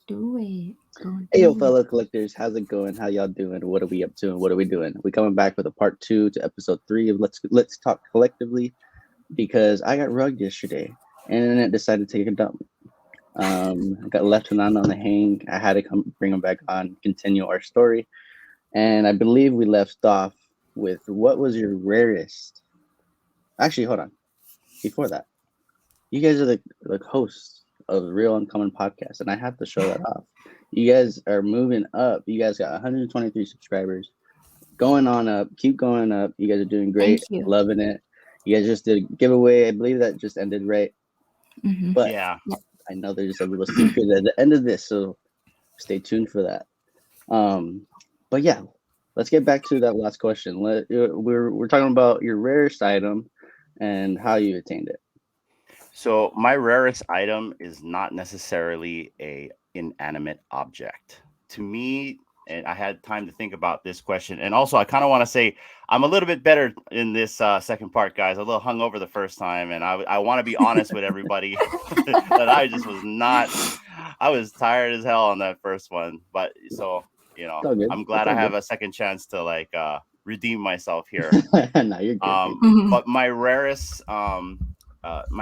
Do it. Go Hey, yo, do it. fellow collectors, how's it going? How y'all doing? What are we up to? And what are we doing? We coming back with a part two to episode three of Let's Talk Collectively because I got rugged yesterday and then it decided to take a dump. I got left Hinano on the hang. I had to come bring him back on, continue our story, and I believe we left off with what was your rarest. Actually, hold on. Before that, you guys are the hosts of the Real Uncommon podcast, and I have to show that off. You guys are moving up. You guys got 123 subscribers, going on up. Keep going up. You guys are doing Thank great. you. Loving it. You guys just did a giveaway. I believe that just ended, right? Mm-hmm. But Yeah. Yep. I know there's a little secret at the end of this, so stay tuned for that. Um, but yeah, let's get back to that last question. We're talking about your rarest item and how you attained it. So my rarest item is not necessarily a inanimate object. To me, and I had time to think about this question, and also I kind of want to say I'm a little bit better in this second part, guys. A little hungover the first time, and I want to be honest with everybody that I just was not. I was tired as hell on that first one, but so It's all good. I'm It's glad I all have good. a second chance to redeem myself here. No, you're good, dude. Mm-hmm. But my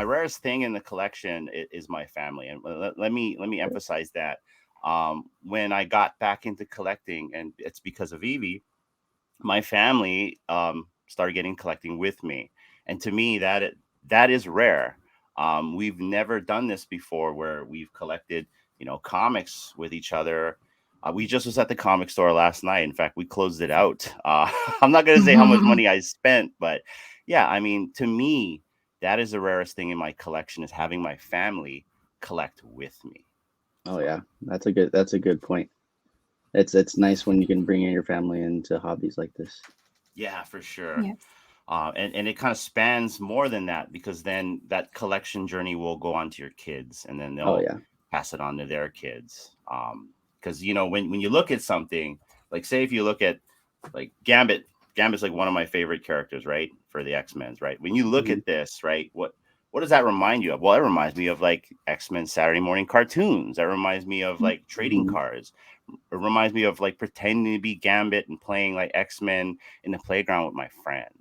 rarest thing in the collection is my family, and let me emphasize that. When I got back into collecting, and it's because of Evie, my family started getting collecting with me, and to me that is rare. We've never done this before, where we've collected comics with each other. We just was at the comic store last night. In fact, we closed it out. I'm not going to say how much money I spent, but yeah, I mean, to me, that is the rarest thing in my collection, is having my family collect with me. Oh So yeah, that's a good point. It's nice when you can bring in your family into hobbies like this. yeah, for sure. Yes. And it kind of spans more than that, because then that collection journey will go on to your kids, and then Oh they'll yeah. pass it on to their kids. Because when you look at something, like, say, if you look at like Gambit's like one of my favorite characters, right, for the X-Men's, right? When you look Mhm. at this, right, what does that remind you of? Well, it reminds me of like X-Men Saturday morning cartoons. That reminds me of like trading Mhm. cards. It reminds me of like pretending to be Gambit and playing like X-Men in the playground with my friends.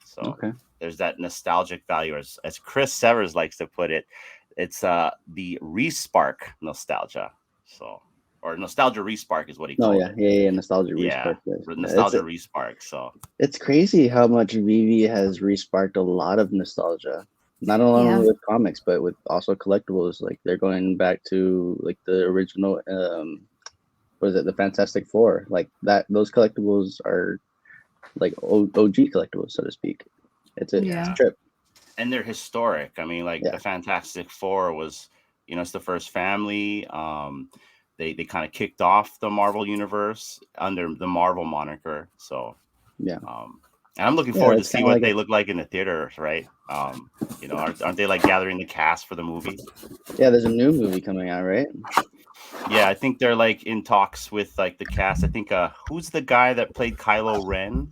So Okay. there's that nostalgic value, as Chris Severs likes to put it. It's the respark nostalgia. So, or nostalgia respark is what he Oh called yeah, it. yeah, yeah. Nostalgia Yeah, respark. Yes. Yeah, nostalgia respark. So it's crazy how much Vivi has resparked a lot of nostalgia. Not only Yeah. with comics, but with also collectibles. Like they're going back to like the original. Was it the Fantastic Four? Like that. Those collectibles are like OG collectibles, so to speak. It's a Yeah. yeah, trip. and they're historic. I mean, like Yeah. the Fantastic Four was, it's the first family. They kind of kicked off the Marvel universe under the Marvel moniker. So, Yeah. um, and I'm looking Yeah. forward to That's see kind of what like a they look like in the theaters, right? Aren't they like gathering the cast for the movie? yeah. There's a new movie coming out, right? Yeah, I think they're like in talks with like the cast. I think who's the guy that played Kylo Ren?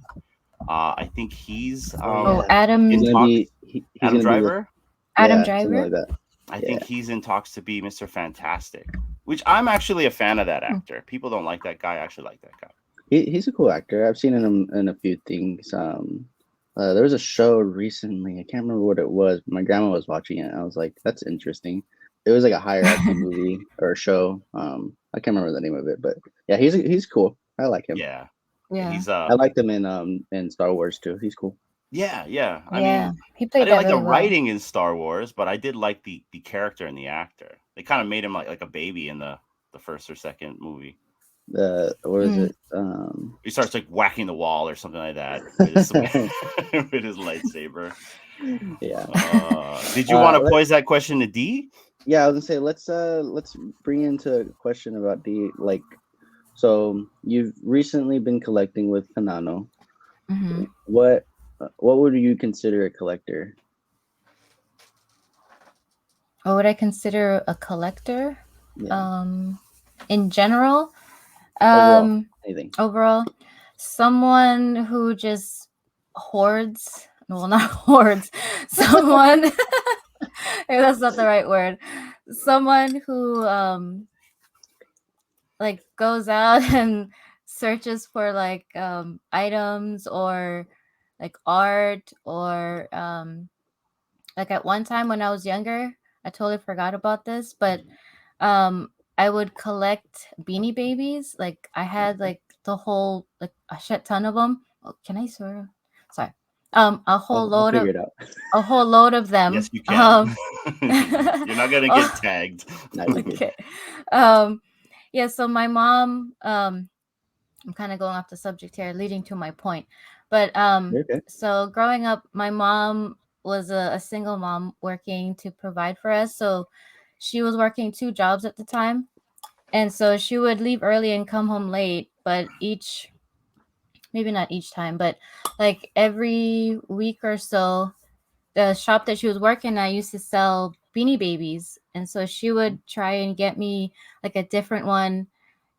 I think he's Oh Oh, yeah. He's in Adam. gonna talks. be he's Adam gonna be the Driver. Adam yeah, something Driver. like that. I Yeah. think he's in talks to be Mr. Fantastic, which I'm actually a fan of that Hmm. actor. People don't like that guy. I actually like that guy. He's a cool actor. I've seen him in a few things. There was a show recently. I can't remember what it was. But my grandma was watching it. And I was like, "That's interesting." It was like a hierarchy movie or show. I can't remember the name of it, but yeah, he's cool. I like him. Yeah, yeah, Yeah. he's. I liked him in Star Wars too. He's cool. Yeah, yeah. I Yeah. mean, He I played didn't that like the really well. writing in Star Wars, but I did like the character and the actor. They kind of made him like a baby in the first or second movie. What is Mm. it? He starts like whacking the wall or something like that with his with his lightsaber. Yeah. Did you want to Let pose that question to D? yeah. I was gonna say let's bring into a question about the like. So you've recently been collecting with Hinano. Hmm. What what would you consider a collector? What would I consider a collector? Yeah. Um, in general, Overall, um, anything. overall, someone who just hoards. Well, not hoards. Someone. That's not the right word. Someone who like goes out and searches for like items or like art or like at one time when I was younger, I totally forgot about this, but I would collect Beanie Babies. Like I had like the whole like a shit ton of them. Oh, can I sort of? Sorry. A whole I'll load figure of it out. Yes, them. you can. You're not gonna get Oh, tagged. Now you're good. okay. Um, yeah. So my mom. I'm kind of going off the subject here, leading to my point. But You're okay. so growing up, my mom was a single mom working to provide for us. So she was working two jobs at the time. And so she would leave early and come home late, but maybe not each time, but like every week or so, the shop that she was working at used to sell Beanie Babies. And so she would try and get me like a different one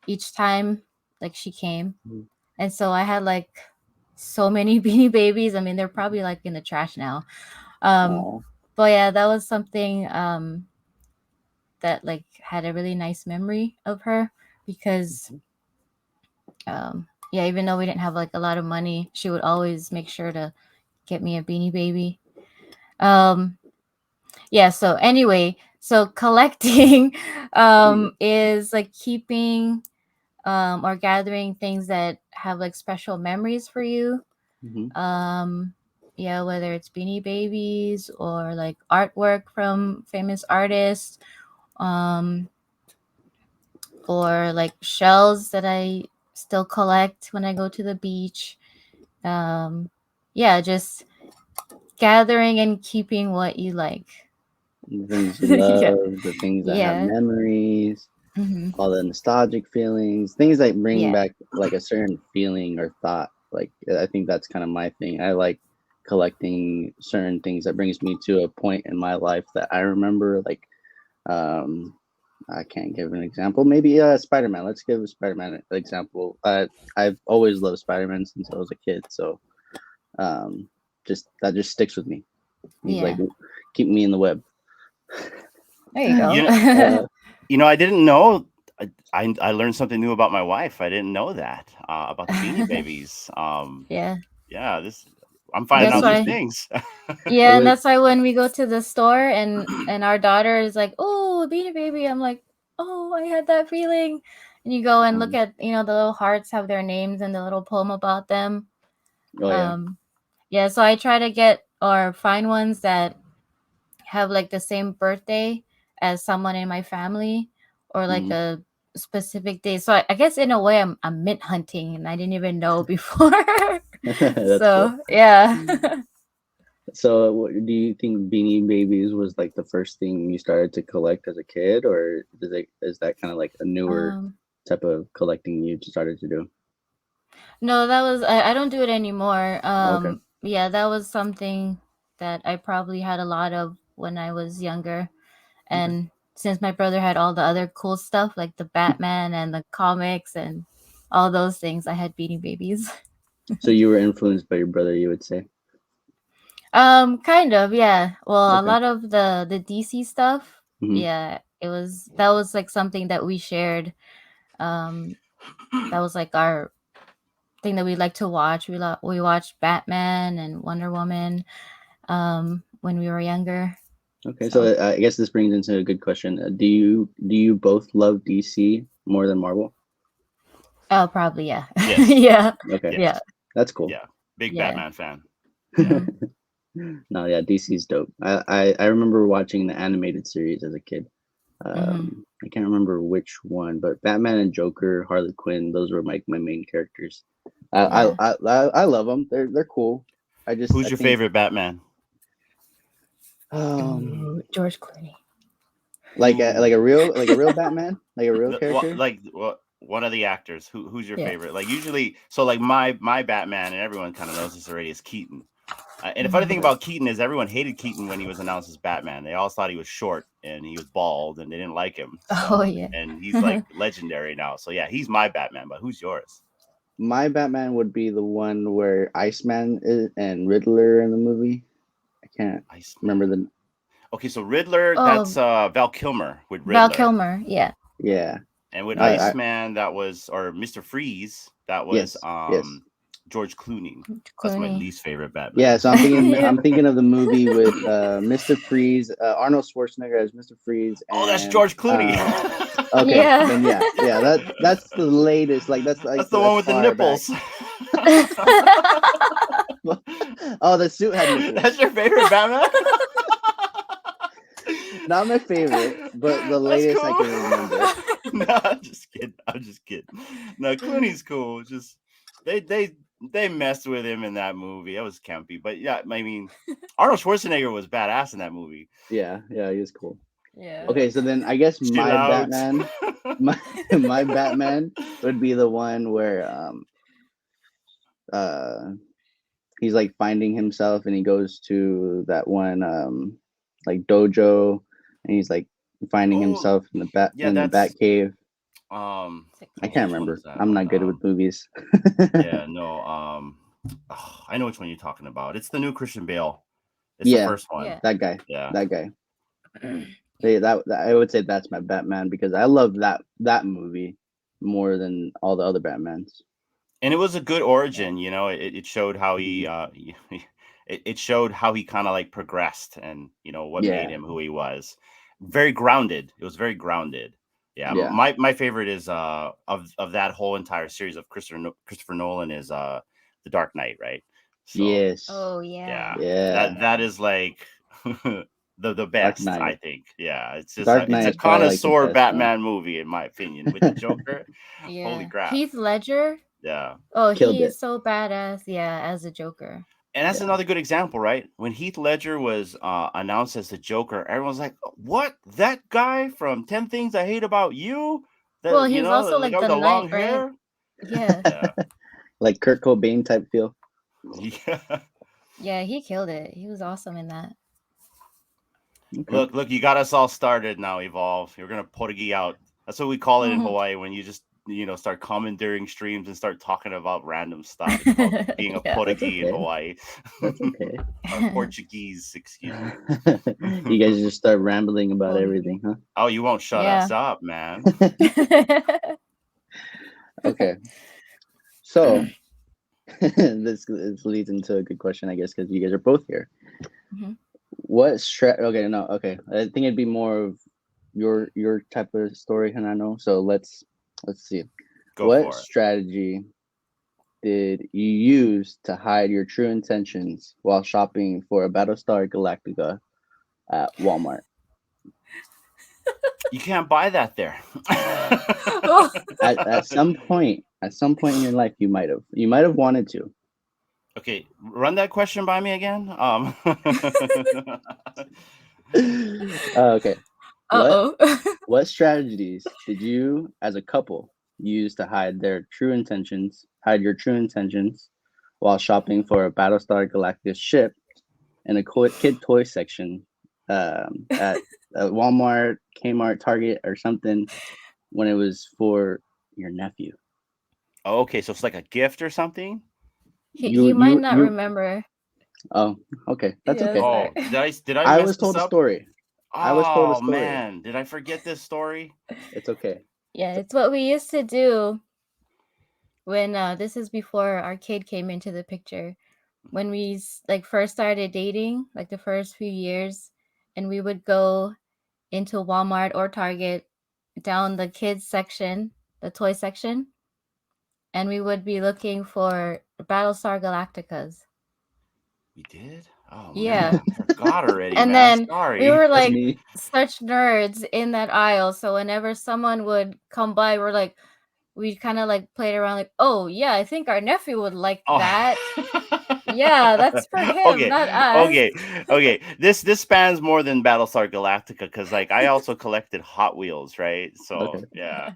each time like she came. Mhm. And so I had like so many Beanie Babies. I mean, they're probably like in the trash now. Um, Aw. but yeah, that was something that like had a really nice memory of her because yeah, even though we didn't have like a lot of money, she would always make sure to get me a Beanie Baby. Um, yeah. So anyway, so collecting Yeah. is like keeping or gathering things that have like special memories for you. Mm-hmm. Um, yeah, whether it's Beanie Babies or like artwork from famous artists, um, or like shells that I still collect when I go to the beach. Um, yeah, just gathering and keeping what you like. The things you Yeah, love, the things that have yeah, memories, hmm, all the nostalgic feelings, things that bring yeah, back like a certain feeling or thought. Like I think that's kind of my thing. I like collecting certain things that brings me to a point in my life that I remember. Like um, I can't give an example. Maybe Spider-Man. Let's give a Spider-Man an example. I've always loved Spider-Man since I was a kid, so um, just that just sticks with me. He's like yeah. keep me in the web. There you go. You Uh, I didn't know. I learned something new about my wife. I didn't know that about the Beanie Babies. Yeah, Yeah, this I'm finding that's out new why. things. Yeah, and with, that's why when we go to the store and our daughter is like, "Oh, Beanie Baby," I'm like, "Oh, I had that feeling." And you go and look um, at, the little hearts have their names and the little poem about them. oh yeah. Um, yeah, so I try to get or find ones that have like the same birthday as someone in my family or like Mhm. a specific day. So I guess in a way I'm mint hunting and I didn't even know before. That's cool. So yeah. So, do you think Beanie Babies was like the first thing you started to collect as a kid, or is that kind of like a newer um type of collecting you started to do? No, that was I don't do it anymore. Okay. Yeah, that was something that I probably had a lot of when I was younger. Okay. And since my brother had all the other cool stuff like the Batman and the comics and all those things, I had Beanie Babies. So you were influenced by your brother, you would say. Kind of, yeah. Well, a Okay. lot of the DC stuff, Hmm. yeah, that was like something that we shared. Um, that was like our thing that we like to watch. We watched Batman and Wonder Woman when we were younger. Okay. So So, I guess this brings into a good question. Do you both love DC more than Marvel? oh, probably yeah. Yes, Yeah. Okay, Yeah. yes, that's cool. yeah. Big Yeah. Batman fan. Yeah. Hmm. No, yeah, DC's dope. I remember watching the animated series as a kid. Hmm. I can't remember which one, but Batman and Joker, Harley Quinn, those were my main characters. Yeah. I love them. They're cool. I Who's your think favorite Batman? um Ooh, George Clooney. Ooh, like a real Batman, like a real character. what? One of the actors. Who's your Yeah. favorite? Like usually, so like my Batman, and everyone kind of knows this already, is Keaton. And the funny thing Hmm. Okay. about Keaton is everyone hated Keaton when he was announced as Batman. They all thought he was short and he was bald, and they didn't like him. Oh So, yeah. and he's like legendary now. So yeah, he's my Batman. But who's yours? My Batman would be the one where Iceman is and Riddler in the movie. I can't remember Iceman. the Okay, so Riddler, Oh, that's Val Kilmer with Val Riddler. Kilmer. Yeah. yeah. And with I Iceman, that was, or Mr. Freeze, that was yes. George Clooney. That's my Clooney. least favorite Batman. Yeah, so I'm thinking Yeah. I'm thinking of the movie with Mr. Freeze, Arnold Schwarzenegger as Mr. Freeze, Oh, that's and George Clooney. okay, Yeah. then yeah, that's the latest. Like that's like That's the one as with the far back. nipples. Oh, the suit had nipples. That's your favorite Batman? Not my favorite, but the That's latest cool. I can remember. No, I'm just kidding. I'm just kidding. No, Clooney's cool. Just they messed with him in that movie. It was campy, but yeah, I mean, Arnold Schwarzenegger was badass in that movie. Yeah, he was cool. Yeah. Okay, so then I guess Chill my out. Batman, my Batman would be the one where he's like finding himself and he goes to that one like dojo and he's like finding Oh, himself in the yeah, bat that's cave. I I can't which one remember. is that I'm one? not good with movies. Yeah, no, I know which one you're talking about. It's the new Christian Bale. It's the Yeah, first one. Yeah. that guy. Yeah. That guy. Yeah, that I would say that's my Batman because I love that movie more than all the other Batmans. And it was a good origin, you know. It showed how he it showed how he kind of like progressed and what made Yeah. him who he was. Very grounded. It was very grounded. Yeah. Yeah. My favorite is of that whole entire series of Christopher Nolan is The Dark Knight, right? So Yes. Oh yeah. Yeah. that is like the best, Knight. I think. Yeah, it's just Dark it's Knight a is probably, like, the connoisseur best one. Batman movie in my opinion with the Joker. Holy Yeah. crap. Heath Ledger. Yeah. Oh, Killed he it. is so badass. Yeah, as a Joker. And that's Yeah. another good example, right? When Heath Ledger was announced as the Joker, everyone's like, "What? That guy from 10 Things I Hate About You?" That Well, he's also the like guy with the the long knight, right? hair. Yeah. Yeah, Like Kurt Cobain type feel. yeah. Yeah, he killed it. He was awesome in that. Okay. Look, you got us all started now. Evolve. You're gonna porgy out. That's what we call it in Hawaii when you just start commandeering streams and start talking about random stuff. It's called being a Yeah. porgy in okay. Hawaii. That's okay. Or Portuguese, excuse me. You guys just start rambling about Porgy. everything, huh? Oh, you won't shut Yeah. us up, man. Okay. So this leads into a good question, I guess, because you guys are both here. Mhm. Okay. I think it'd be more of your type of story, Hinano. So let's see. Go What for it. strategy did you use to hide your true intentions while shopping for a Battlestar Galactica at Walmart? You can't buy that there. At some point in your life, you might have wanted to. Okay, run that question by me again. Okay. Uh-oh. What strategies did you, as a couple, use to hide your true intentions while shopping for a Battlestar Galactica ship in a kid toy section at Walmart, Kmart, Target, or something when it was for your nephew? Oh, okay, so it's like a gift or something. He might not remember. Oh, okay, that's Yeah, okay. Oh, sorry. did I I mess was told this a up? story. I was told a Oh story. man, did I forget this story? It's okay. Yeah, it's what we used to do when this is before our kid came into the picture. When we like first started dating, like the first few years, and we would go into Walmart or Target down the kids section, the toy section, and we would be looking for Battlestar Galacticas. We did. Oh Yeah. man, I forgot already, And man. then Sorry. we were That's like me. such nerds in that aisle. So whenever someone would come by, we kind of like played around like, oh yeah, I think our nephew would like that. Yeah, that's for him, Okay, not us. okay. This spans more than Battlestar Galactica because like I also collected Hot Wheels, right? So Okay. yeah.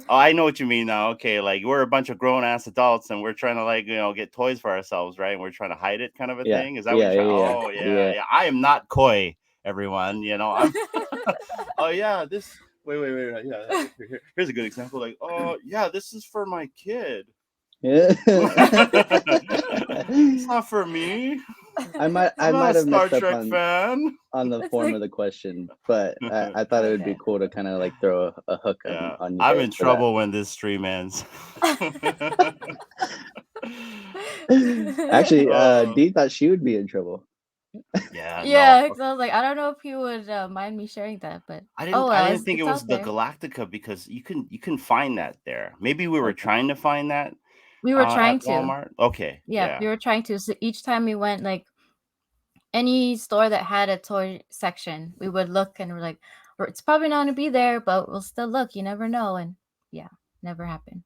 Oh, I know what you mean now. Okay, like we're a bunch of grown ass adults and we're trying to like get toys for ourselves, right? And we're trying to hide it, kind of a Yeah. thing. Is that what you're trying? Yeah. Oh yeah. I am not coy, everyone. I'm. Oh yeah, this. Wait. Yeah. Here's a good example. Like, oh yeah, this is for my kid. Yeah. It's not for me. I might I'm not a have Star messed up Trek fan. on the It's form like, of the question, but I thought it would be okay. cool to kind of like throw a hook Yeah, on you I'm guys in for that. trouble when this stream ends. Actually, Oh, Dee thought she would be in trouble. yeah, no. Yeah, because I was like, I don't know if he would mind me sharing that, but oh I well, didn't think it it's was out the there. Galactica because you can find that there. Maybe we were Okay. trying to find that We were trying at to. Walmart. Okay, Yeah, yeah. we were trying to. So each time we went, like any store that had a toy section, we would look and we're like, it's probably not gonna be there, but we'll still look. You never know. And yeah, never happened.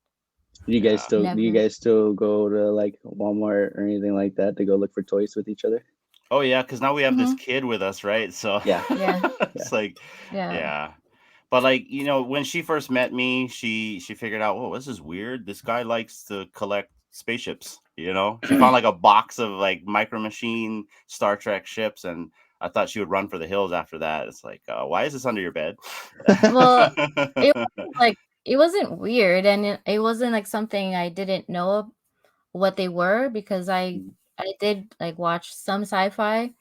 Do you guys Yeah. still Never. go to like Walmart or anything like that to go look for toys with each other? Oh yeah, because now we have this Hmm. kid with us, right? So Yeah, Yeah, yeah. it's like, yeah. yeah. But like, when she first met me, she figured out, oh, this is weird. This guy likes to collect spaceships. She found like a box of like Micro Machine Star Trek ships, and I thought she would run for the hills after that. It's like, why is this under your bed? Well, it wasn't like it wasn't weird, and it wasn't like something I didn't know what they were because I did like watch some sci-fi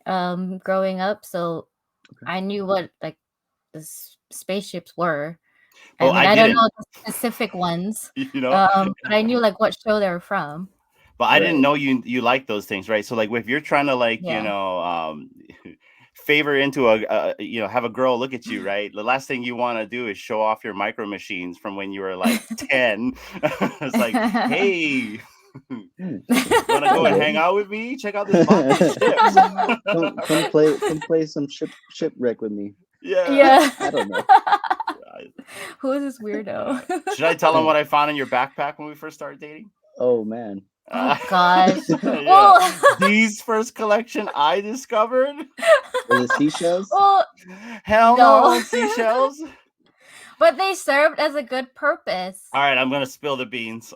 growing up, so Okay. I knew what like the spaceships were. I Oh, mean, I I don't didn't. know the specific ones, you know. but I knew like what show they were from. But I didn't Right. know you like those things, right? So like if you're trying to like, Yeah. favor into have a girl look at you, right? The last thing you want to do is show off your Micro Machines from when you were like 10. It's like, hey, want to go and hang out with me? Check out this box of ships. come play some shipwreck with me. Yeah. Yeah. I don't know. Who is this weirdo? Should I tell him what I found in your backpack when we first started dating? Oh man. Oh gosh. Yeah. Well, These first collection I discovered. Was it seashells? well, Hell no, it no. wasn't seashells. But they served as a good purpose. All right, I'm gonna spill the beans.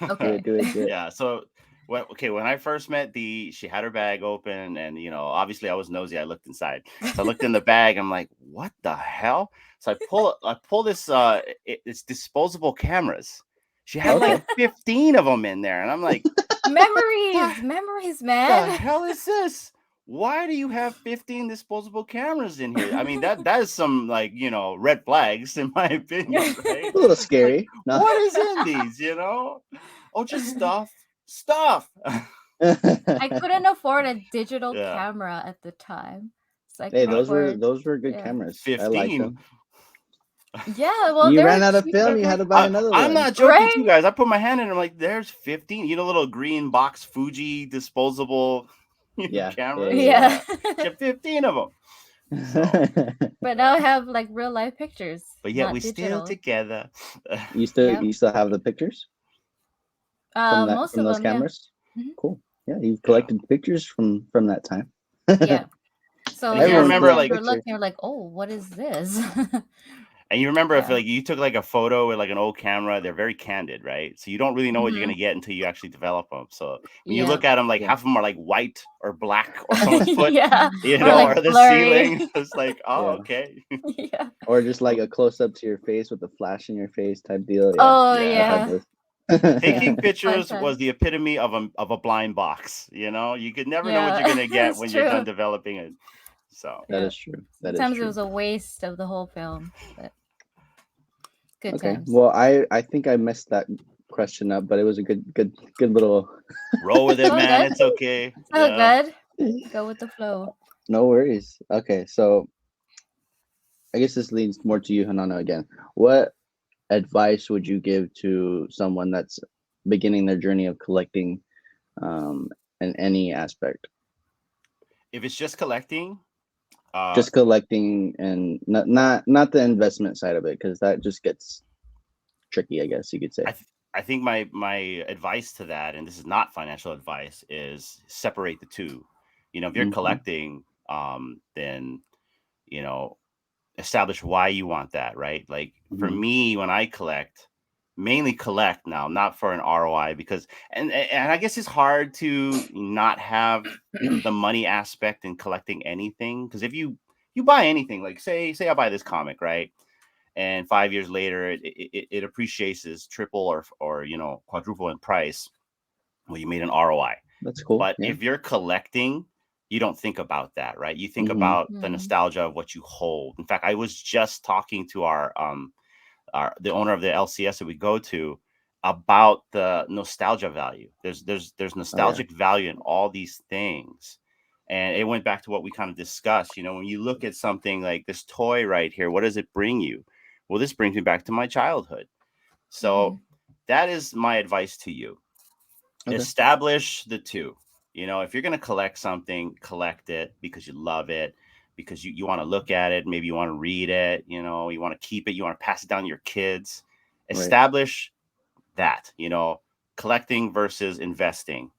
Okay. Do it. Yeah. So, when I first met Dee, she had her bag open, and obviously I was nosy. I looked inside, so I looked in the bag. I'm like, what the hell? So I pull this it's disposable cameras. She had Okay. like 15 of them in there, and I'm like, Memories, the man. hell is this? Why do you have 15 disposable cameras in here? I mean, that is some like red flags in my opinion, right? A little scary. No. What is in these? Oh, just stuff. I couldn't afford a digital Yeah, camera at the time, so I Hey, couldn't right. afford. those were good Yeah. cameras. I like 15. them. Yeah, well, You they ran were out of film. You cheaper, had to buy another I'm one. not joking, right? too, guys. I put my hand in. I'm like, there's 15. Little green box Fuji disposable Yeah. cameras. Yeah. She had 15 of them. So, But now I have like real life pictures, but yet not we still digital. together. You still Yep. have the pictures from Most of those them, yeah. cameras? Mhm. Cool. Yeah, you've Yeah. collected pictures from that time. Yeah. So And like if you as remember, sometimes like, you're looking, you're like, oh, what is this? and you remember if Yeah. like you took like a photo with like an old camera, they're very candid, right? So you don't really know what you're Mhm. gonna get until you actually develop them. So when you Yeah. look at them, like Yeah. half of them are like white or black or someone's foot, Yeah. Or like or the blurry. ceiling. It's like, oh, Yeah. okay. Yeah. Or just like a close up to your face with a flash in your face type deal. Yeah. Oh Yeah. I've yeah. had those. Taking Fun pictures time. was the epitome of a blind box. You could never know what Yeah. you're gonna get It's when you're true. done developing it. So That Yeah. is true. That is Sometimes it true. was a waste of the whole film, but good Okay. times. Well, I think I messed that question up, but it was a good little. roll with it, All man. good. It's okay. So Yeah. good. Go with the flow. No worries. Okay, so I guess this leads more to you, Hinano, again. What advice would you give to someone that's beginning their journey of collecting in any aspect? If it's just collecting, Just collecting and not the investment side of it, because that just gets tricky, I guess you could say. I think my advice to that, and this is not financial advice, is separate the two. If you're Mhm. collecting, then establish why you want that, right? Like for Mhm. me, when I mainly collect now, not for an ROI, because and I guess it's hard to not have the money aspect in collecting anything, because if you buy anything, like say I buy this comic, right? And 5 years later it appreciates as triple or quadruple in price. Well, you made an ROI. That's cool. But Yeah. if you're collecting, you don't think about that, right? You think Mm-hmm. about the Mm. nostalgia of what you hold. In fact, I was just talking to our the owner of the LCS that we go to about the nostalgia value. There's Oh yeah. nostalgic value in all these things. And it went back to what we kind of discussed. When you look at something like this toy right here, what does it bring you? Well, this brings me back to my childhood. So Mhm. that is my advice to you. Okay. Establish the two. If you're going to collect something, collect it because you love it, because you want to look at it, maybe you want to read it, you want to keep it, you want to pass it down to your kids. Right. Establish that, collecting versus investing.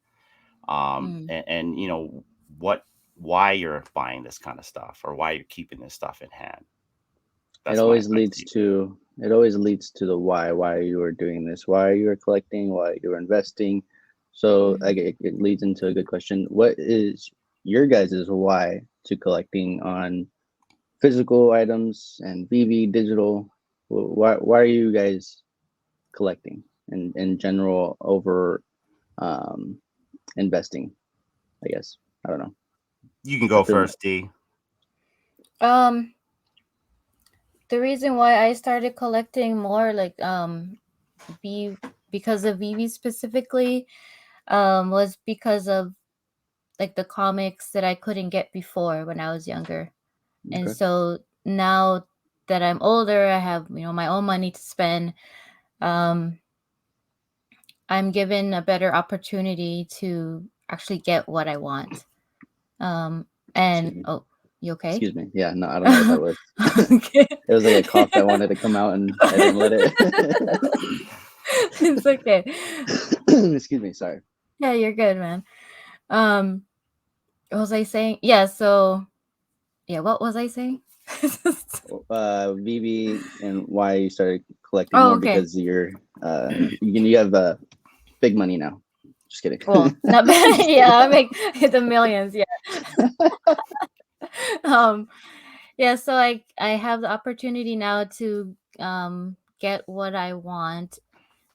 Mm. And what why you're buying this kind of stuff or why you're keeping this stuff in hand. It That's my always advice to leads you. to it always leads to the why you are doing this, why you are collecting, why you are investing. So Mhm. it leads into a good question. What is your guys' why to collecting on physical items and VV digital? Why are you guys collecting in general over um, investing? I guess I don't know. You can I go feel like first, D. Um, the reason why I started collecting more, like, be because of Vivi specifically, was because of like the comics that I couldn't get before when I was younger. And okay, so now that I'm older, I have, my own money to spend. Um, I'm given a better opportunity to actually get what I want. Um, excuse and me. oh, you okay? Excuse me. Yeah, no, I don't know what that was. Okay. It was like a cough that wanted to come out and I didn't let it. It's okay. Excuse me. Sorry. Yeah, you're good, man. Um, what was I saying? Yeah, so yeah, what was I saying? VB and why you started collecting Oh, more okay. because you have big money now. Just kidding. Well, not bad. Yeah, I make the millions. Yeah. Um, yeah, so I have the opportunity now to get what I want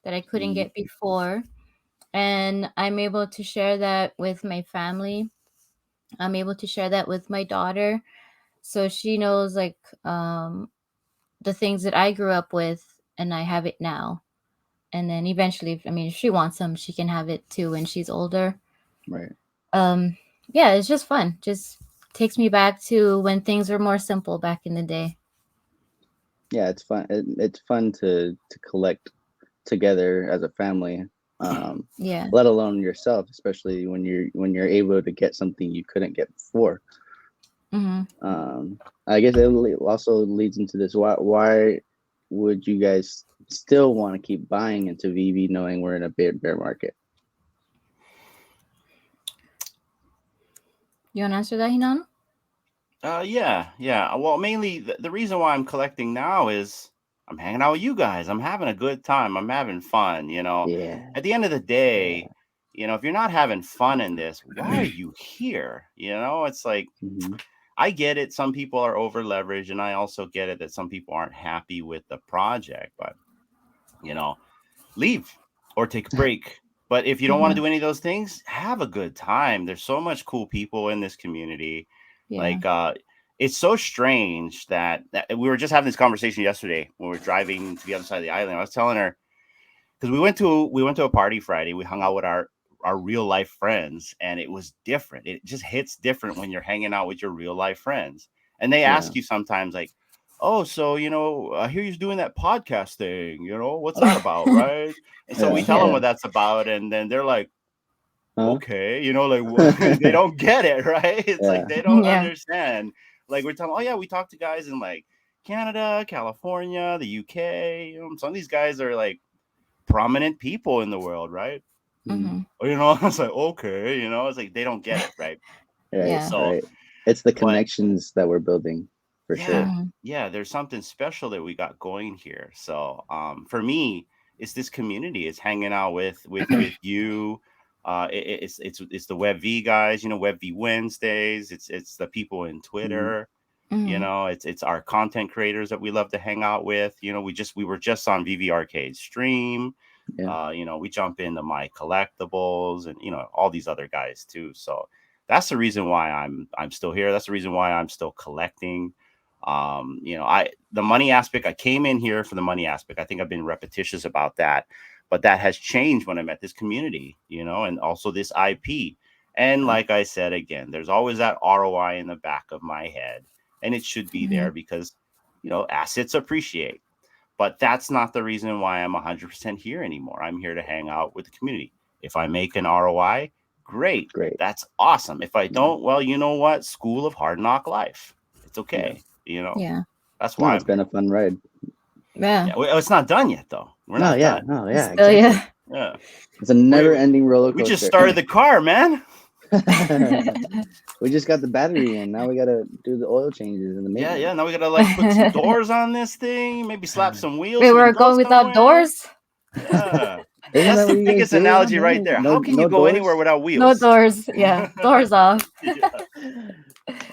that I couldn't Mhm. get before, and I'm able to share that with my family. I'm able to share that with my daughter, so she knows, like, the things that I grew up with, and I have it now. And then eventually, if she wants some, she can have it too when she's older. Right. Um, yeah, it's just fun. Just takes me back to when things were more simple back in the day. Yeah, it's fun. It's fun to collect together as a family. Um, Yeah. let alone yourself, especially when you're able to get something you couldn't get before. Mm-hmm. Um, I guess also leads into this. Why would you guys still want to keep buying into VV knowing we're in a bear market? You want to answer that, Hinano? Yeah. Well, mainly the reason why I'm collecting now is I'm hanging out with you guys. I'm having a good time. I'm having fun. Yeah, At the end of the yeah. day, if you're not having fun in this, why are you here? It's like, Hmm. I get it. Some people are over leveraged, and I also get it that some people aren't happy with the project, but you know, leave or take a break. But if you don't want to Mm-hmm. Yeah, do any of those things, have a good time. There's so much cool people in this community. Yeah. Like it's so strange that we were just having this conversation yesterday when we were driving to the other side of the island. I was telling her because we went to a party Friday. We hung out with our real life friends, and it was different. It just hits different when you're hanging out with your real life friends. And they yeah, ask you sometimes like, "Oh, so I hear you're doing that podcast thing. What's that about, right?" And so we yeah, tell them Yeah. yeah. what that's about, and then they're like, Huh? "Okay," like they don't get it, right? It's like Yeah, they don't Yeah. understand. Like we're telling, "Oh yeah, we talked to guys in like Canada, California, the UK. Some of these guys are like prominent people in the world, right?" mhm. Mm-hmm. It's like, okay, it's like they don't get it, right? Right, Yeah. So, right. It's the but connections that we're building for yeah, sure. Mm-hmm. yeah, there's something special that we got going here. So, for me, it's this community. It's hanging out with you. It's the Web V guys, Web V Wednesdays. It's the people in Hmm. Twitter. Mm-hmm. It's our content creators that we love to hang out with. We were just on VV Arcade stream. Yeah. We jump into my collectibles and all these other guys too. So that's the reason why I'm still here. That's the reason why I'm still collecting. The money aspect, I came in here for the money aspect. I think I've been repetitious about that, but that has changed when I met this community, and also this IP. And like I said, again, there's always that ROI in the back of my head, and it should be there because, assets appreciate. But that's not the reason why I'm 100% here anymore. I'm here to hang out with the community. If I make an ROI, great. That's awesome. If I don't, well, you know what? School of hard knock life. It's okay. Yeah. That's why it's been a fun ride. Yeah. Well, it's not done yet, though. We're not done. No, yeah, Still, exactly. Yeah. It's a never-ending roller coaster. We just started the car, man. We just got the battery in. Now we gotta do the oil changes and the maintenance. Yeah. Now we gotta put some doors on this thing. Maybe slap some wheels. Wait, we're going without doors? Yeah. Isn't That's that the biggest analogy right there. How can you go anywhere without wheels? No doors. Yeah. Doors off.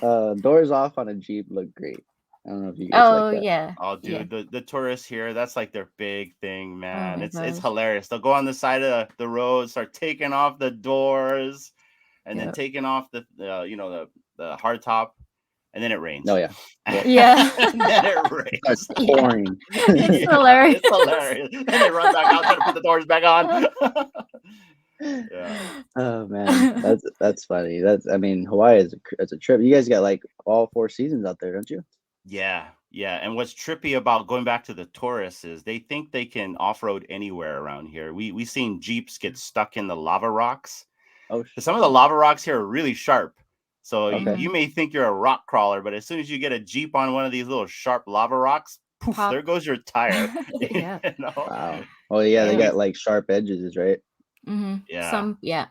Doors off on a Jeep look great. I don't know if you guys like that. Yeah. Oh, dude, the tourists here, that's like their big thing, man. It's gosh. hilarious. They'll go on the side of the road, start taking off the doors, and then taking off the hard top, and then it rains. Oh yeah. Yeah. And then it rains. It's pouring. It's hilarious. It's hilarious. And they run back out, try to put the doors back on. Yeah. Oh man, that's funny. Hawaii is a trip. You guys got like all 4 seasons out there, don't you? Yeah. And what's trippy about going back to the tourists is they think they can off-road anywhere around here. We seen Jeeps get stuck in the lava rocks. Oh, some of the lava rocks here are really sharp. So Okay. you may think you're a rock crawler, but as soon as you get a Jeep on one of these little sharp lava rocks, poof, Pop. there goes your tire. Yeah. Wow. Oh yeah, they got like sharp edges, right? Yeah.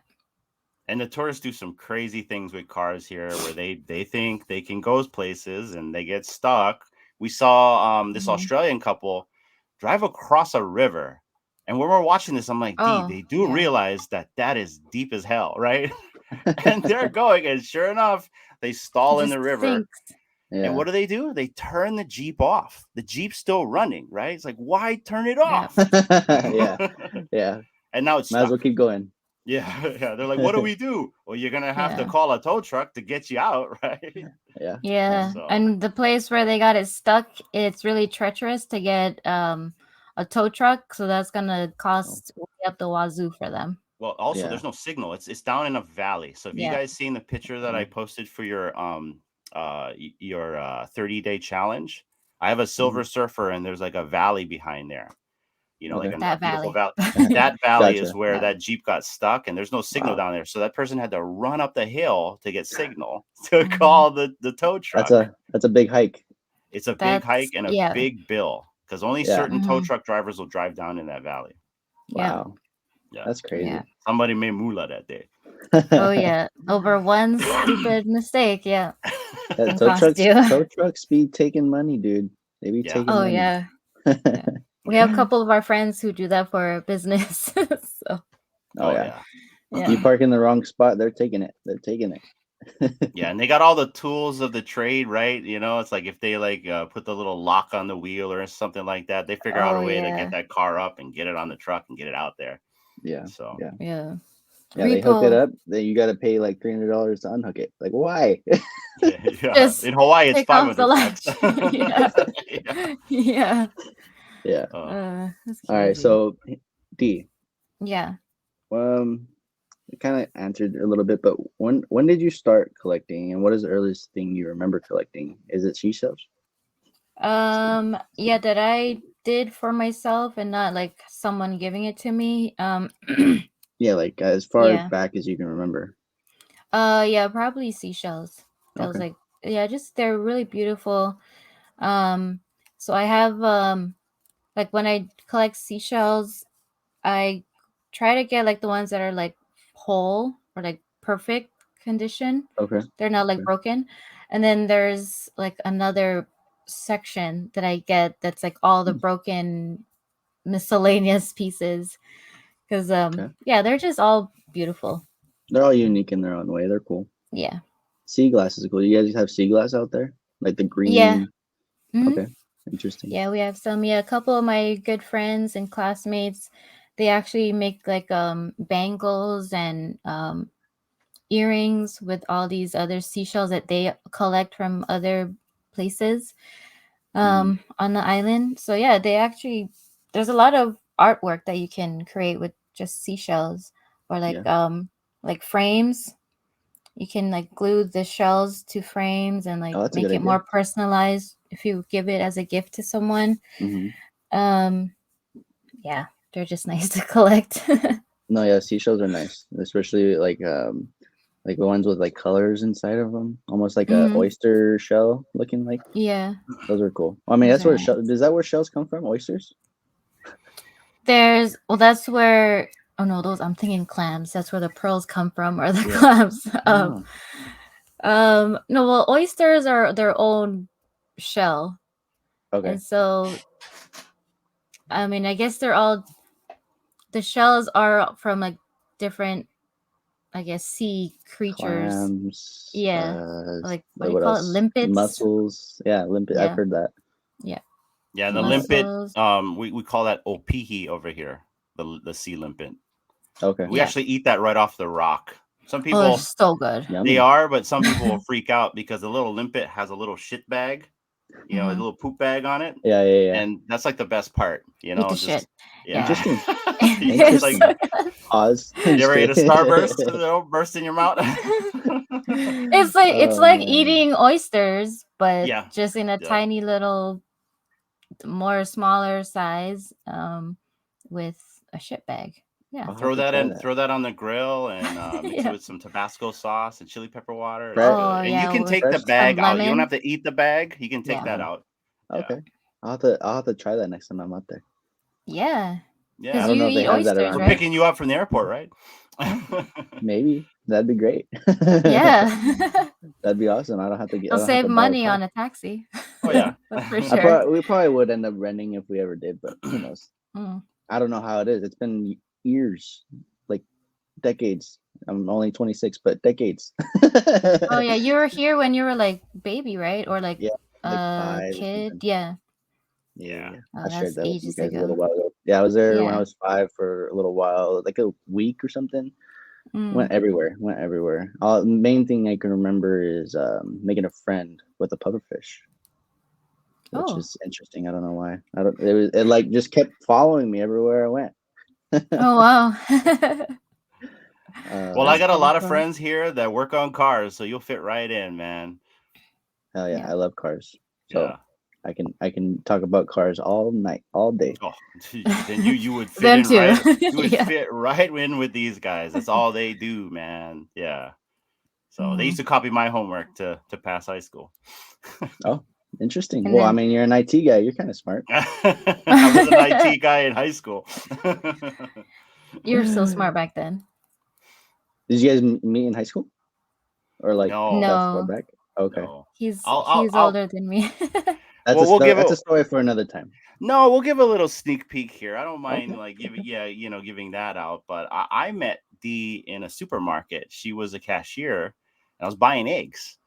And the tourists do some crazy things with cars here where they think they can go places and they get stuck. We saw this Australian couple drive across a river. And when we're watching this, I'm like, they do realize that is deep as hell, right? And they're going, and sure enough, they stall in the river. Yeah. And what do? They turn the Jeep off. The Jeep's still running, right? It's like, why turn it off? Yeah. And now it's might as well keep going. Yeah. They're like, what do we do? Well, you're gonna have to call a tow truck to get you out, right? Yeah. So. And the place where they got it stuck, it's really treacherous to get a tow truck, so that's gonna cost way up the wazoo for them. Well, also there's no signal. It's down in a valley. So if you guys seen the picture that I posted for your 30-day challenge, I have a Silver Surfer and there's like a valley behind there. Like a beautiful valley. That valley is where that Jeep got stuck, and there's no signal down there. So that person had to run up the hill to get signal to call the tow truck. That's a big hike. It's a big hike and a big bill because only certain tow truck drivers will drive down in that valley. Wow. Yeah. That's crazy. Yeah. Somebody made moolah that day. Oh yeah, over one stupid mistake. Yeah. Tow trucks be taking money, dude. They be taking money. Yeah. We have a couple of our friends who do that for business. So. Yeah. You park in the wrong spot, they're taking it. Yeah, and they got all the tools of the trade, right? It's like if they put the little lock on the wheel or something like that, they figure out a way to get that car up and get it on the truck and get it out there. Yeah. So yeah. They hook it up. Then you got to pay like $300 to unhook it. Like why? In Hawaii, it's $500. Yeah. All right. So, D. Yeah. It kind of answered a little bit, but when did you start collecting, and what is the earliest thing you remember collecting? Is it seashells? Yeah, that I did for myself and not like someone giving it to me. Yeah, like as far back as you can remember. Yeah, probably seashells. That was like, just they're really beautiful. So I have like when I collect seashells, I try to get like the ones that are like whole or like perfect condition. Okay. They're not like broken. And then there's like another section that I get that's like all the broken miscellaneous pieces. Because they're just all beautiful. They're all unique in their own way. They're cool. Yeah. Sea glass is cool. You guys have sea glass out there? Like the green? Yeah. Okay. Interesting. Yeah, we have some. Yeah, a couple of my good friends and classmates, they actually make like bangles and earrings with all these other seashells that they collect from other places on the island. So yeah, they actually, there's a lot of artwork that you can create with just seashells, or like frames. You can like glue the shells to frames and like Oh, that's a make good it idea. more personalized if you give it as a gift to someone. Mm-hmm. Yeah, they're just nice to collect. No, yeah, seashells are nice, especially like the ones with like colors inside of them, almost like a Mhm. oyster shell looking like. Yeah, Those are cool. I mean, those that's are where nice. is that where shells come from? Oysters? That's where, oh no, those, I'm thinking clams. That's where the pearls come from, or the Yeah. clams. Oh, No, well, oysters are their own shell, okay. and so I mean, I guess the shells are from like different, I guess, sea creatures. Clams. Yeah, like what do you What call it? else? Limpets. Mussels. Yeah, limpet. I've Yeah, heard that. yeah, Yeah, the Uh, limpet. mussels. We call that opihi over here. The sea limpet. okay. We Yeah. actually eat that right off the rock. Some Oh, they're people so good. they Yummy. are, but some people will freak out because the little limpet has a little shit bag, a Mhm. little poop bag on it, Yeah. and that's like the best part. Eat the shit. Yeah. Yeah. Interesting. It's like Interesting. Pause. you Just ever ate a kidding. starburst? Burst in your mouth. It's like Man. eating oysters, but Yeah. just in a Yeah. tiny little, more smaller size, with a shit bag. Yeah. I'll have to try that. Throw that on the grill and mix it Yeah. with some Tabasco sauce and chili pepper water. It's Fresh. good. Oh And you yeah, can with take the Fresh. bag some out. You don't lemon. have to eat the bag. You can take Yeah. that out. Yeah. Okay. I'll have to try that next time I'm out there. Yeah. I Because Yeah. don't you know if they eat have that oysters, around We're here. right? picking you up from the airport, right? Maybe that'd be great. Yeah. That'd be awesome. I don't have to You'll I don't have save to buy a money car. on a taxi. Oh yeah. That's for sure. We probably would end up renting if we ever did, but who knows? Mm. I don't know how it is. It's been years, like decades. I'm only 26, but decades. Oh yeah, you were here when you were like baby, right? Or like Yeah, like a 5 or kid. something. Yeah. Yeah. Oh, I shared that's that with you ages guys a little ago. while ago. Yeah, I was there when I Yeah. was 5 for a little while, like a week or something. Went Mm. everywhere. Main thing I can remember is making a friend with a pufferfish, which Oh. is interesting. I don't know why. It like just kept following me everywhere I went. Oh wow. Well, I That's got a pretty lot of cool. friends here that work on cars, so you'll fit right in, man. Hell yeah, Yeah. I love cars. So Yeah. I can talk about cars all night, all day. Oh, then you would fit Them in too. right. You would Yeah. fit right in with these guys. That's all they do, man. Yeah. So they used Mm. to copy my homework to pass high school. Oh, interesting. And Well, I then mean, you're an IT guy. You're kind of smart. I was an IT guy in high school. you were so Did smart back then. you guys meet in high school or like No, that far No, back? Okay, no. he's I'll older than me. we'll give that's a a story for another time. no. We'll give a little sneak peek here. I don't mind Okay. like giving that out. But I met Dee in a supermarket. She was a cashier, and I was buying eggs.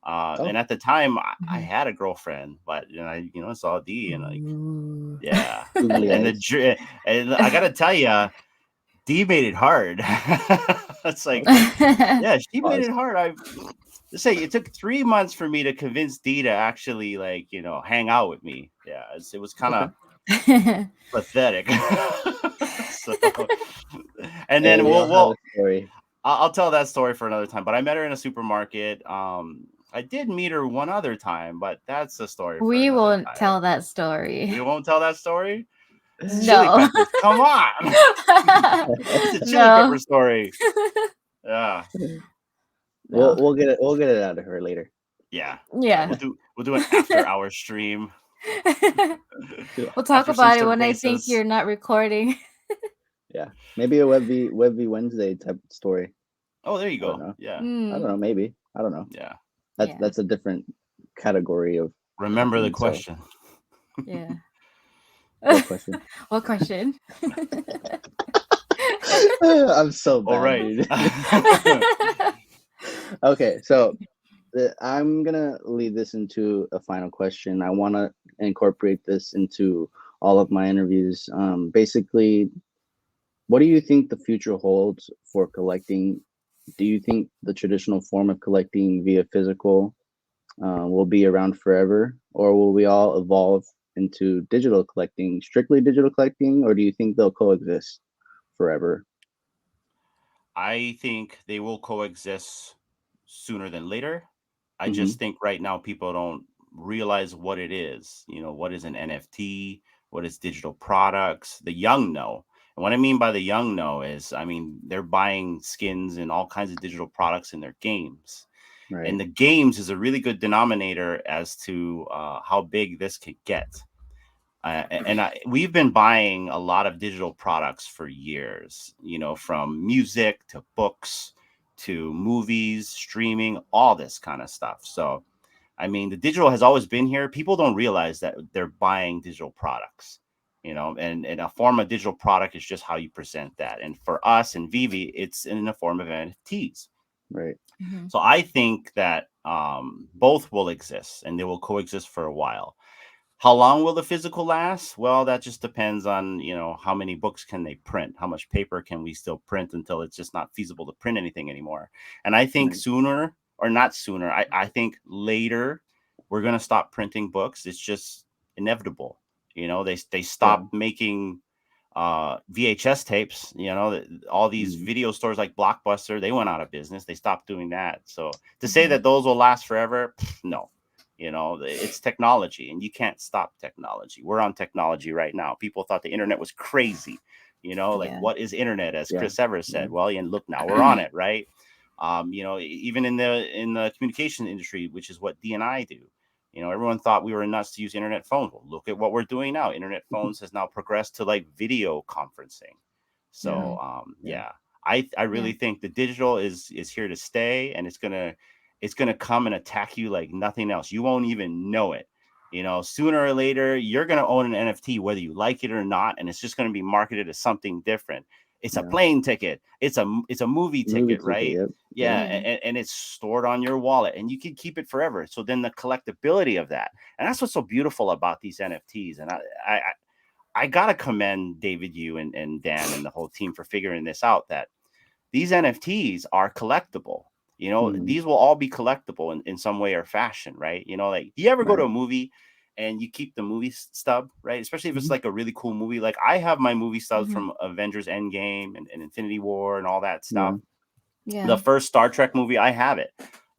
Oh, And at the time, I Mhm. had a girlfriend, but I saw Dee and like Ooh. yeah, googly and eyes. and I gotta tell you, Dee made it hard. It's like Okay. yeah, she made Pause. it hard. I just say it took 3 months for me to convince Dee to actually like hang out with me. Yeah, it was kind Okay. of pathetic. So, and Hey, then we all have a story. I'll tell that story for another time. But I met her in a supermarket. I did meet her one other time, but that's a story for We another won't time. tell that story. We won't tell that story. It's chili No. peppers. Come on, it's a chili No. pepper story. Yeah, No. We'll get it out of her later. yeah. Yeah. We'll do an after hour stream. We'll talk After some about it when I think cervezas. you're not recording. Yeah, maybe a Webby Wednesday type story. Oh, there you I don't go. know. Yeah, I don't know. Maybe I don't know. yeah. That's Yeah. that's a different category of. Remember the thing, so- question. Yeah. What question? What question? I'm so bad, All right. dude. Okay, so I'm gonna lead this into a final question. I want to incorporate this into all of my interviews. Basically, What do you think the future holds for collecting? Do you think the traditional form of collecting via physical will be around forever, or will we all evolve into digital collecting, strictly digital collecting, or do you think they'll coexist forever? I think they will coexist sooner than later. I Hmm. just think right now people don't realize what it is. You know, what is an NFT? What is digital products? The young know. And what I mean by the young know is, I mean, they're buying skins and all kinds of digital products in their games. Right. And the games is a really good denominator as to how big this could get. We've been buying a lot of digital products for years, you know, from music to books to movies, streaming, all this kind of stuff. So, I mean, the digital has always been here. People don't realize that they're buying digital products, you know, and a form of digital product is just how you present that. And for us and Vivi, it's in the form of NFTs. Right. Mm-hmm. So I think that both will exist and they will coexist for a while. How long will the physical last? Well, that just depends on, you know, how many books can they print? How much paper can we still print until it's just not feasible to print anything anymore? And I think Right. sooner or not sooner, I think later we're going to stop printing books. It's just inevitable. You know, they Yeah. stopped making VHS tapes, you know, all these Mm. video stores like Blockbuster, they went out of business. They stopped doing that. So to say Mm-hmm. that those will last forever, no. You know, it's technology and you can't stop technology. We're on technology right now. People thought the internet was crazy. You know, like Yeah. what is internet, as Yeah. Chris Evers Yeah. said. Well, and look, now we're on it, right? You know, even in the communication industry, which is what D and I do. You know, everyone thought we were nuts to use internet phones. Well, look at what we're doing now. Internet phones has now progressed to like video conferencing. Yeah. So, Mm-hmm. yeah, I Yeah. really think the digital is here to stay, and it's gonna come and attack you like nothing else. You won't even know it. You know, sooner or later, you're gonna own an NFT whether you like it or not, and it's just gonna be marketed as something different. It's a Yeah. plane ticket. It's a movie Movie ticket, ticket. right? Yep. Yep. Yeah, Yeah. and it's stored on your wallet, and you can keep it forever. So then the collectability of that, and that's what's so beautiful about these NFTs. And I, I gotta commend David, you and Dan and the whole team for figuring this out. That these NFTs are collectible. You know, Mm. these will all be collectible in some way or fashion, right? You know, like do you ever go to Right. a movie and you keep the movie stub, right? Especially if it's Hmm. like a really cool movie. Like I have my movie stubs Mm-hmm. from Avengers Endgame and Infinity War and all that Yeah. stuff. The Yeah. first Star Trek movie, I have it.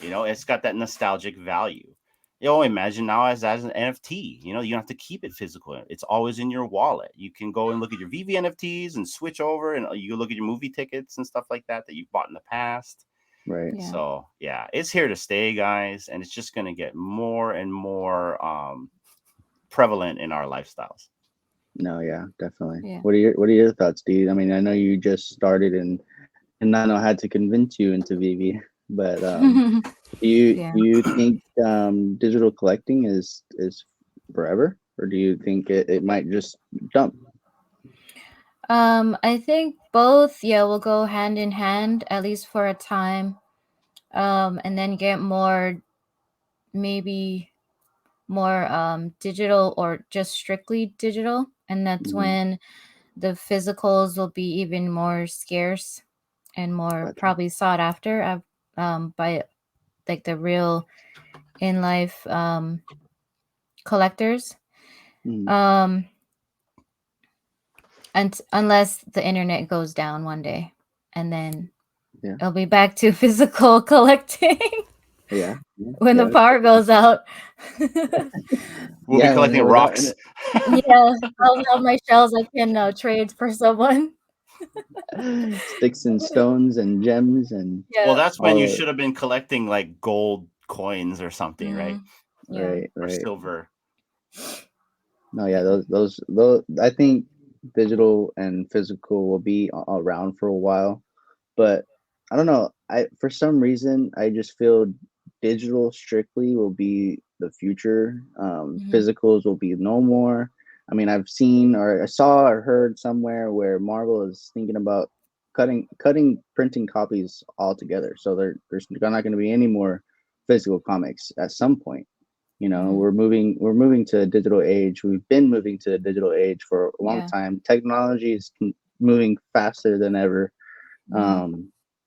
You know, it's got that nostalgic value. You know, imagine now as an NFT. You know, you don't have to keep it physical. It's always in your wallet. You can go and look at your VV NFTs and switch over, and you look at your movie tickets and stuff like that that you've bought in the past. Right. Yeah. So yeah, it's here to stay, guys, and it's just going to get more and more prevalent in our lifestyles. No. Yeah. Definitely. Yeah. What are your thoughts, Dee? I mean, I know you just started and Nano had to convince you into VV, but Yeah. do you think digital collecting is forever, or do you think it might just jump? I think both, yeah, will go hand in hand, at least for a time. And then get more, maybe more digital or just strictly digital. And that's Hmm. when the physicals will be even more scarce and more Gotcha. probably sought after by like the real in life collectors. Hmm. Um, and unless the internet goes down one day, and then Yeah. it'll be back to physical collecting Yeah. Yeah. when the Yeah. power goes out. We'll be Yeah. collecting Without rocks. Yeah, I'll have my shells I can trade for someone. sticks and stones and gems and Well, Yeah. that's when you all. should have been collecting like gold coins or something, right? Mm, yeah. Right. Or Right. silver. No. Yeah. Yeah. Those. I think digital and physical will be around for a while, but I don't know. I for some reason I just feel digital strictly will be the future. Hmm. Physicals will be no more. I mean, I've seen or I saw or heard somewhere where Marvel is thinking about cutting printing copies altogether. So there's not going to be any more physical comics at some point. You know, Hmm. we're moving to a digital age. We've been moving to a digital age for a long Yeah. time. Technology is moving faster than ever.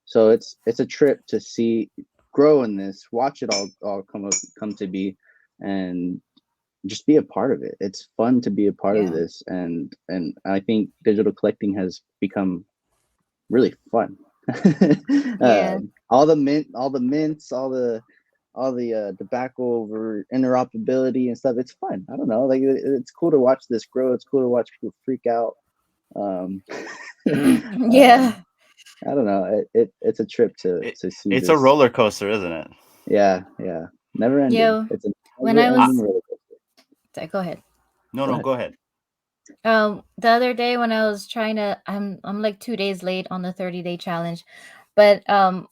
So it's a trip to see grow in this, watch it all come to be, and just be a part of it. It's fun to be a part of this, and I think digital collecting has become really fun. All the mints, all the debacle over interoperability and stuff. It's fun. I don't know, like it's cool to watch this grow. It's cool to watch people freak out. I don't know. It's a trip to see. It's a roller coaster, isn't it? Yeah, never ending. Yeah. It's a When I was roller coaster. Go ahead. No, go ahead. The other day when I was trying to, I'm like 2 days late on the 30-day challenge, but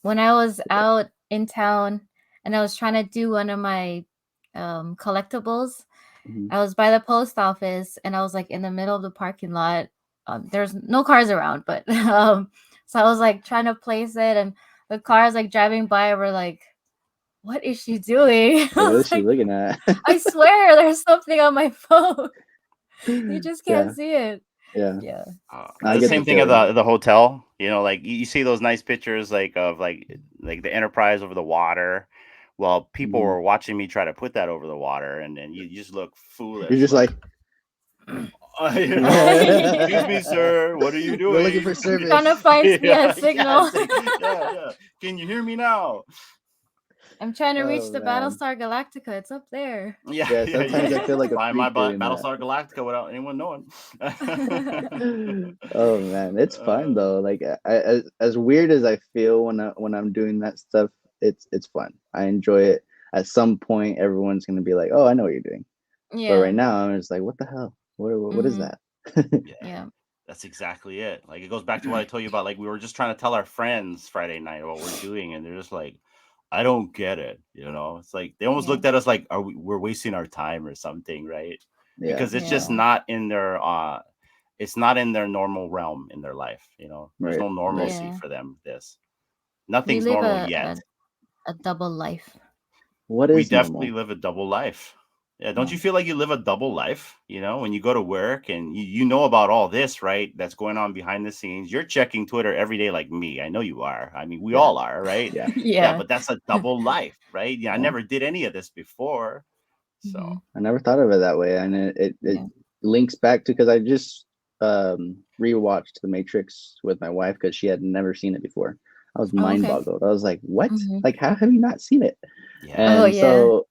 when I was out in town and I was trying to do one of my collectibles, I was by the post office and I was like in the middle of the parking lot. There's no cars around, but so I was like trying to place it, and the cars like driving by were like, "What is she doing?" What is she looking at? I swear there's something on my phone. You just can't see it. Yeah. The same thing at the hotel. You know, like you see those nice pictures like of like the Enterprise over the water. Well, people were watching me try to put that over the water, and then you just look foolish. You're just like excuse me, sir. What are you doing? We're looking for service. Trying to find me a signal. Yeah. Can you hear me now? I'm trying to reach the Battlestar Galactica. It's up there. Yeah. Sometimes I feel like find my Battlestar Galactica without anyone knowing. Oh man, it's fun though. Like as weird as I feel when I'm doing that stuff, it's fun. I enjoy it. At some point, everyone's gonna be like, "Oh, I know what you're doing." Yeah. But right now, I'm just like, "What the hell? What is that?" Yeah. That's exactly it. Like it goes back to what I told you about. Like we were just trying to tell our friends Friday night what we're doing, and they're just like, I don't get it. You know, it's like they almost looked at us like we're wasting our time or something, right? Yeah. Because it's just not in their it's not in their normal realm in their life. You know, there's no normalcy for them. Nothing's normal yet. A double life. What is we definitely live a double life. Yeah, don't you feel like you live a double life? You know, when you go to work and you know about all this, right? That's going on behind the scenes. You're checking Twitter every day like me. I know you are. I mean, we all are, right? Yeah. But that's a double life, right? Yeah, I never did any of this before. So I never thought of it that way. And it links back to because I just rewatched The Matrix with my wife because she had never seen it before. I was mind boggled. I was like, what? Like, how have you not seen it? Yeah. And so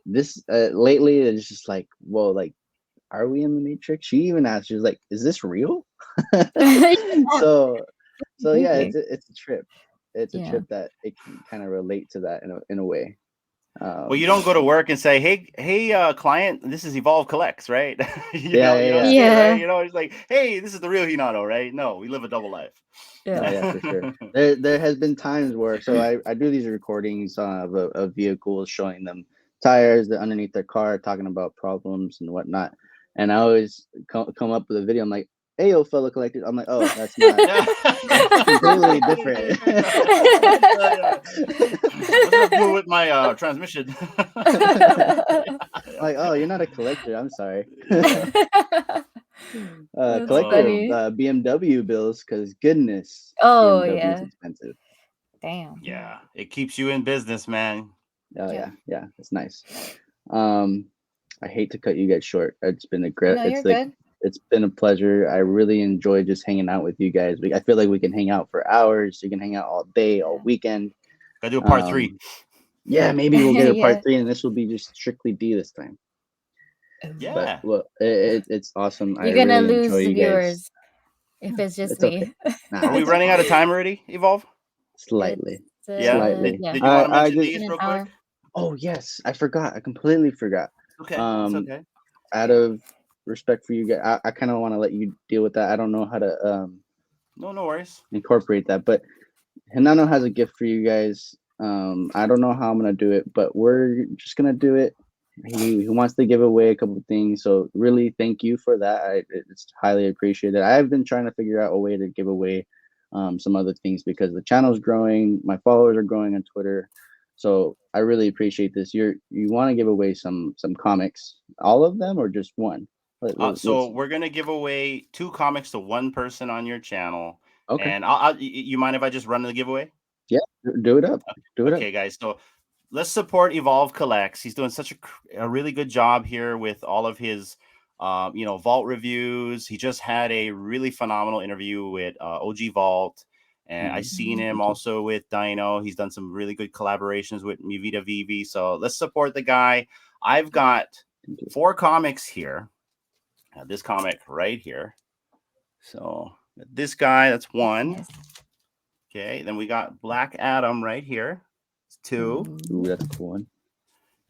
this lately it's just like, whoa, like, are we in the Matrix? She even asked, she was like, is this real? so yeah, it's a trip. It's a trip that it can kind of relate to that in a way. Well, you don't go to work and say, hey, client, this is Evolve Collects, right? You know, right? You know, it's like, hey, this is the real Hinano, right? No, we live a double life. Yeah, for sure. There has been times where I do these recordings of vehicles, showing them tires that underneath their car, talking about problems and whatnot, and I always come up with a video. I'm like, hey, yo, fellow collectors. I'm like, oh, that's not that's completely different. What's that do with my transmission? Like, oh, you're not a collector. I'm sorry. Collector BMW bills, because goodness, BMW is expensive. Damn. Yeah, it keeps you in business, man. Oh yeah, it's nice. I hate to cut you guys short. It's been a great. No, you're good. It's been a pleasure. I really enjoy just hanging out with you guys. I feel like we can hang out for hours. You can hang out all day, all weekend. Gotta do a part 3. Yeah, maybe we'll get a part 3, and this will be just strictly D this time. Yeah. But well, it's awesome. You're gonna lose the viewers if it's just me. Okay. Are we running out of time already, Evolve? Slightly. Slightly. Did you want to mention these real quick? Oh yes, I forgot. I completely forgot. Okay. It's okay. Out of respect for you guys, I kind of want to let you deal with that. I don't know how to no worries. Incorporate that, but Hinano has a gift for you guys. I don't know how I'm gonna do it, but we're just gonna do it. He wants to give away a couple of things, so really thank you for that. It's highly appreciated. I've been trying to figure out a way to give away some other things because the channel's growing, my followers are growing on Twitter, so I really appreciate this. You want to give away some comics, all of them or just one? So we're gonna give away 2 comics to 1 person on your channel. Okay. And you mind if I just run the giveaway? Yeah, do it up. Do it up. Okay, guys. So let's support Evolve Collects. He's doing such a really good job here with all of his, vault reviews. He just had a really phenomenal interview with OG Vault, and I seen him also with Dino. He's done some really good collaborations with Mivita Vivi. So let's support the guy. I've got 4 comics here. This comic right here. So this guy, that's 1. Yes. Okay, then we got Black Adam right here. It's 2. Ooh, that's a cool one.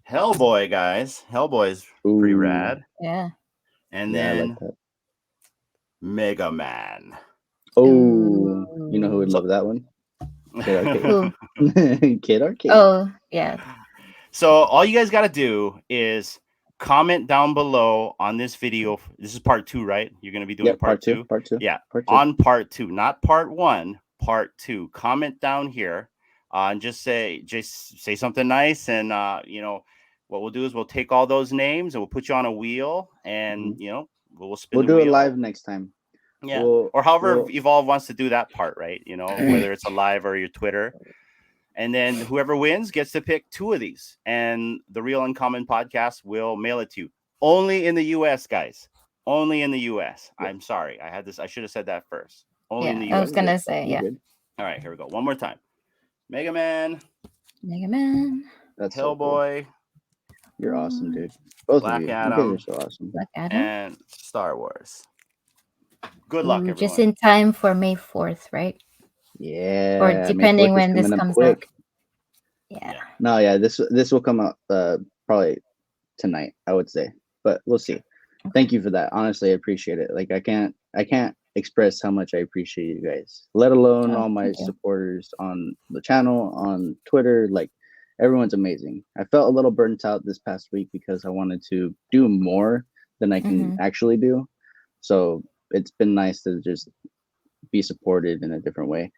Hellboy, guys. Hellboy's pretty rad. Yeah. And Yeah, then I like that. Mega Man. Oh, you know who would love that one? Kid Arcade. Kid Arcade. Oh, yeah. So all you guys got to do is comment down below on this video. This is part 2, right? You're going to be doing part 2? Part 2. Yeah, part 2. On part 2, not part 1, part 2. Comment down here and just say something nice. And, what we'll do is we'll take all those names and we'll put you on a wheel and, we'll spin We'll the do wheel. it live next time. Yeah. Or however Evolve wants to do that part, right? Whether it's a live or your Twitter. And then whoever wins gets to pick 2 of these. And the Real Uncommon podcast will mail it to you. Only in the US, guys. Only in the US. I'm sorry. I should have said that first. Only in the US. I was gonna say, yeah. All right, here we go. One more time. Mega Man. That's Hellboy. So cool. You're awesome, dude. Both Black of you. Adam. You guys are so awesome. Black Adam. And Star Wars. Good luck, everyone. Just in time for May 4th, right? Yeah. Or depending when this comes out. Yeah. No, yeah, this will come out probably tonight, I would say. But we'll see. Thank you for that. Honestly, I appreciate it. Like I can't express how much I appreciate you guys, let alone all my supporters on the channel, on Twitter. Like everyone's amazing. I felt a little burnt out this past week because I wanted to do more than I can actually do. So it's been nice to just be supported in a different way.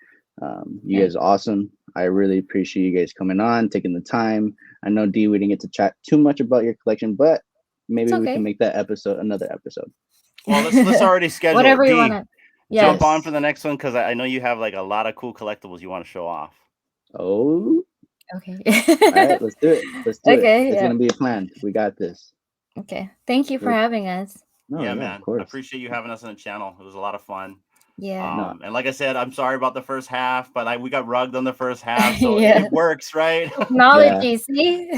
You guys are awesome. I really appreciate you guys coming on, taking the time. I know D, we didn't get to chat too much about your collection, but maybe we can make that episode another episode. Well, let's already schedule whatever it. you want to jump on for the next one because I know you have like a lot of cool collectibles you want to show off. Oh, okay. All right, let's do it. It's gonna be a plan. We got this. Okay, thank you for having us. Man, I appreciate you having us on the channel. It was a lot of fun. Yeah. And like I said, I'm sorry about the first half, but we got rugged on the first half, so it works, right? Technology, see?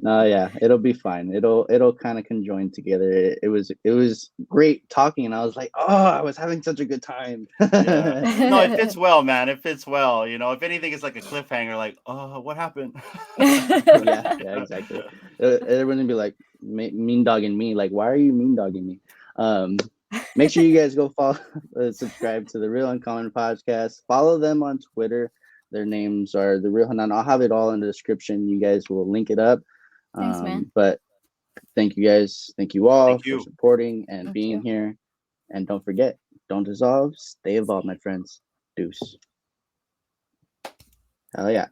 No, yeah, it'll be fine. It'll kind of conjoin together. It was great talking, and I was like, oh, I was having such a good time. No, it fits well, man. It fits well. If anything, it's like a cliffhanger. Like, oh, what happened? yeah, exactly. Everyone would be like mean dogging me. Like, why are you mean dogging me? Make sure you guys go follow, subscribe to the Real Uncommon podcast. Follow them on Twitter. Their names are TheRealHinano. I'll have it all in the description. You guys will link it up. Thanks, man. But thank you guys. Thank you all for supporting and being here. And don't forget, don't dissolve. Stay evolved, my friends. Deuce. Hell yeah.